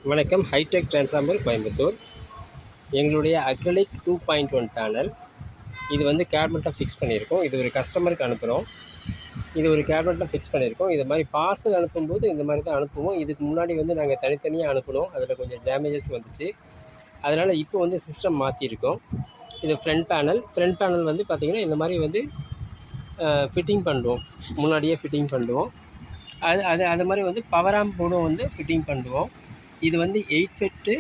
வணக்கம். Hi Tech Transformer Coimbatore. எங்களுடைய acrylic 2.1 panel இது வந்து கேபினெட்டில் ஃபிக்ஸ் பண்ணியிருக்கோம். இது ஒரு கஸ்டமருக்கு அனுப்புகிறோம். இது ஒரு கேபினெட்டில் ஃபிக்ஸ் பண்ணியிருக்கோம். இது மாதிரி பார்சல் அனுப்பும்போது இந்த மாதிரி தான் அனுப்புவோம். இதுக்கு முன்னாடி வந்து நாங்கள் தனித்தனியாக அனுப்பினோம். அதில் கொஞ்சம் டேமேஜஸ் வந்துச்சு. அதனால் இப்போ வந்து சிஸ்டம் மாற்றிருக்கோம். இது ஃப்ரண்ட் பேனல் வந்து பார்த்திங்கன்னா இந்த மாதிரி வந்து ஃபிட்டிங் பண்ணுவோம். முன்னாடியே ஃபிட்டிங் பண்ணுவோம். அது மாதிரி வந்து பவர் ஆம்ப் போர்டும் வந்து ஃபிட்டிங் பண்ணுவோம். இது வந்து 8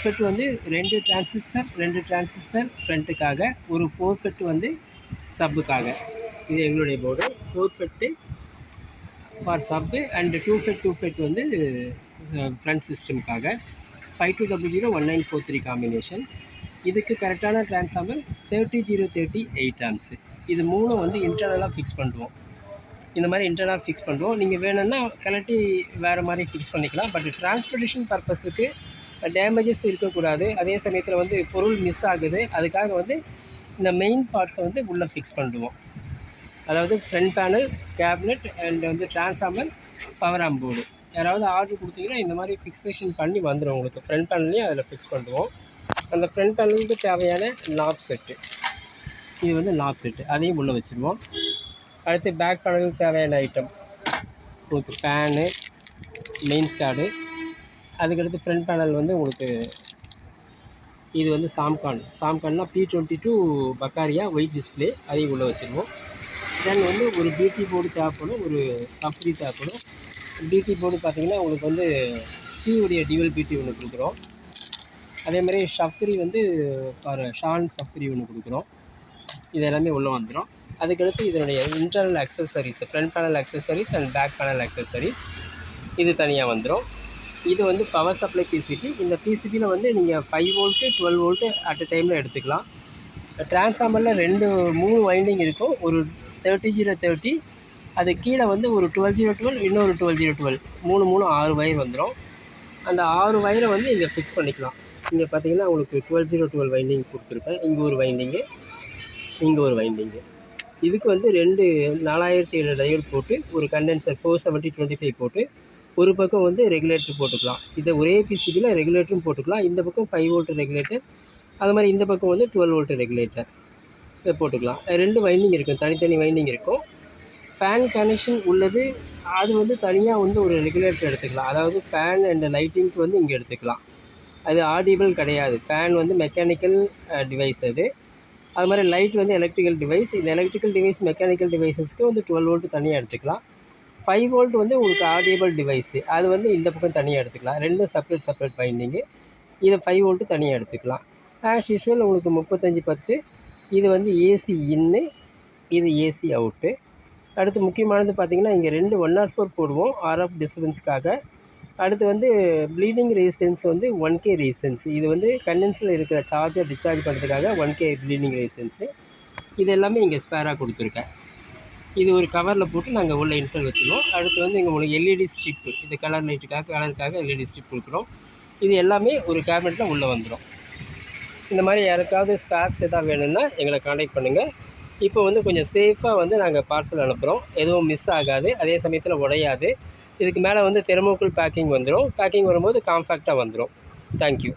ஃபெட்டு வந்து 2 டிரான்சிஸ்டர் ஃப்ரண்ட்டுக்காக, ஒரு 4 ஃபெட்டு வந்து சப்புக்காக. இது எங்களுடைய போர்டு. 4 ஃபெட்டு ஃபார் சப்பு அண்ட் 2 ஃபெட் வந்து ஃப்ரண்ட் சிஸ்டமுக்காக. 52001943 காம்பினேஷன். இதுக்கு கரெக்டான ட்ரான்ஸ்ஃபார்மர் 30030 8 ஆம்ப்ஸு. இது மூணும் வந்து இன்டர்னலாக ஃபிக்ஸ் பண்ணுவோம். இந்த மாதிரி இன்டர்னலாக ஃபிக்ஸ் பண்ணுவோம். நீங்கள் வேணும்னா கலட்டி வேறு மாதிரி ஃபிக்ஸ் பண்ணிக்கலாம். பட் டிரான்ஸ்போர்ட்டேஷன் பர்பஸுக்கு டேமேஜஸ் இருக்கக்கூடாது. அதே சமயத்தில் வந்து பொருள் மிஸ் ஆகுது. அதுக்காக வந்து இந்த மெயின் பார்ட்ஸை வந்து உள்ளே ஃபிக்ஸ் பண்ணுவோம். அதாவது ஃப்ரண்ட் பேனல், கேபினெட் அண்ட் வந்து டிரான்ஸ்ஃபார்மர், பவர் ஆம்ப் போர்டு. யாராவது ஆர்டர் கொடுத்தீங்கன்னா இந்த மாதிரி ஃபிக்ஸேஷன் பண்ணி வந்துடும் உங்களுக்கு. ஃப்ரண்ட் பேனல்லையும் அதில் ஃபிக்ஸ் பண்ணுவோம். அந்த ஃப்ரண்ட் பேனலுக்கு தேவையான நாப் செட்டு, இது வந்து நாப் செட்டு, அதையும் உள்ளே வச்சுருவோம். அடுத்து பேக் பேனலுக்கு தேவையான ஐட்டம் உங்களுக்கு ஃபேனு, மெயின் ஸ்டாடு. அதுக்கடுத்து ஃப்ரண்ட் பேனல் வந்து உங்களுக்கு இது வந்து சாம்கான்னா P22 பக்காரியா ஒயிட் டிஸ்பிளே, அதையும் உள்ளே வச்சுருவோம். தென் வந்து ஒரு பிடி போர்டு தேவைப்படும், ஒரு சப்ரி தேவைப்படும். பிடி போர்டு பார்த்திங்கன்னா உங்களுக்கு வந்து ஸ்ரீவுடைய டியூவல் பிடி ஒன்று கொடுக்குறோம். அதே மாதிரி சஃப்ரி வந்து ஃபார் ஷான் சஃப்ரி ஒன்று கொடுக்குறோம். இது எல்லாமே உள்ளே வந்துடும். அதுக்கடுத்து இதனுடைய internal accessories, front panel accessories and back panel accessories இது தனியாக வந்துடும். இது வந்து பவர் சப்ளை பிசிபி. இந்த பிசிபியில் வந்து நீங்கள் 5 வோல்ட்டு 12 வோல்ட்டு அட் அ டைமில் எடுத்துக்கலாம். டிரான்ஸ்ஃபார்மரில் 3 வைண்டிங் இருக்கும். ஒரு 30030, அது கீழே வந்து ஒரு 12012, இன்னொரு 12012, 6 வயர் வந்துடும். அந்த 6 வயரை வந்து இங்கே ஃபிக்ஸ் பண்ணிக்கலாம். இங்கே பார்த்தீங்கன்னா உங்களுக்கு 12012 வைண்டிங் கொடுத்துருப்பேன். இங்கே ஒரு வைண்டிங்கு, இங்கே ஒரு வைண்டிங்கு. இதுக்கு வந்து 2 4007 டயோடு போட்டு, ஒரு கண்டென்சர் 47025 போட்டு, ஒரு பக்கம் வந்து ரெகுலேட்டர் போட்டுக்கலாம். இதை ஒரே பிசிபியில் ரெகுலேட்டரும் போட்டுக்கலாம். இந்த பக்கம் 5 வோல்ட் ரெகுலேட்டர், அது மாதிரி இந்த பக்கம் வந்து 12 வோல்ட் ரெகுலேட்டர் இதை போட்டுக்கலாம். 2 வைண்டிங் இருக்கும், தனித்தனி வைண்டிங் இருக்கும். ஃபேன் கனெக்ஷன் உள்ளது, அது வந்து தனியாக வந்து ஒரு ரெகுலேட்டர் எடுத்துக்கலாம். அதாவது ஃபேன் அண்ட் லைட்டிங்க்கு வந்து இங்கே எடுத்துக்கலாம். அது ஆடிபிள் கிடையாது. ஃபேன் வந்து மெக்கானிக்கல் டிவைஸ் அது மாதிரி லைட் வந்து எலக்ட்ரிக்கல் டிவைஸ். இந்த எலக்ட்ரிக்கல் டிவைஸ் மெக்கானிக்கல் டிவைஸஸ்க்கு வந்து 12 வோல்ட் தனியாக எடுத்துக்கலாம். 5 வோல்ட் வந்து உங்களுக்கு ஆடியபிள் டிவைஸு, அது வந்து இந்த பக்கம் தனியாக எடுத்துக்கலாம். 2 செப்பரேட் வைண்டிங்கு. இதை 5 வோல்ட்டு தனியாக எடுத்துக்கலாம். ஆஸ் யூஸ்வல் உங்களுக்கு 3510. இது வந்து ஏசி இன்னு, இது ஏசி அவுட்டு. அடுத்து முக்கியமானது பார்த்திங்கன்னா இங்கே 2 104 போடுவோம் ஆர்எஃப் டிஸ்டர்பன்ஸுக்காக. அடுத்து வந்து ப்ளீடிங் ரெசிஸ்டன்ஸ் வந்து 1K ரெசிஸ்டன்ஸ். இது வந்து கண்டென்ஸில் இருக்கிற சார்ஜர் டிஸ்சார்ஜ் பண்ணுறதுக்காக 1K ப்ளீடிங் ரெசிஸ்டன்ஸு. இது எல்லாமே இங்கே ஸ்பேராக கொடுத்துருக்கேன். இது ஒரு கவரில் போட்டு நாங்கள் உள்ள இன்ஸ்டால் வச்சுருவோம். அடுத்து வந்து இங்கே உங்களுக்கு எல்இடி ஸ்ட்ரிப்பு, இது கலருக்காக எல்இடி ஸ்ட்ரிப் கொடுக்குறோம். இது எல்லாமே ஒரு கேபினெட்டில் உள்ளே வந்துடும். இந்த மாதிரி யாருக்காவது ஸ்பேர்ஸ் எதாவது வேணும்னா எங்களை காண்டாக்ட் பண்ணுங்கள். இப்போ வந்து கொஞ்சம் சேஃபாக வந்து நாங்கள் பார்சல் அனுப்புகிறோம். எதுவும் மிஸ் ஆகாது, அதே சமயத்தில் உடையாது. இதுக்கு மேலே வந்து தெர்மோக்கோல் பேக்கிங் வந்துடும். பேக்கிங் வரும்போது காம்பேக்டாக வந்துடும். தேங்க்யூ.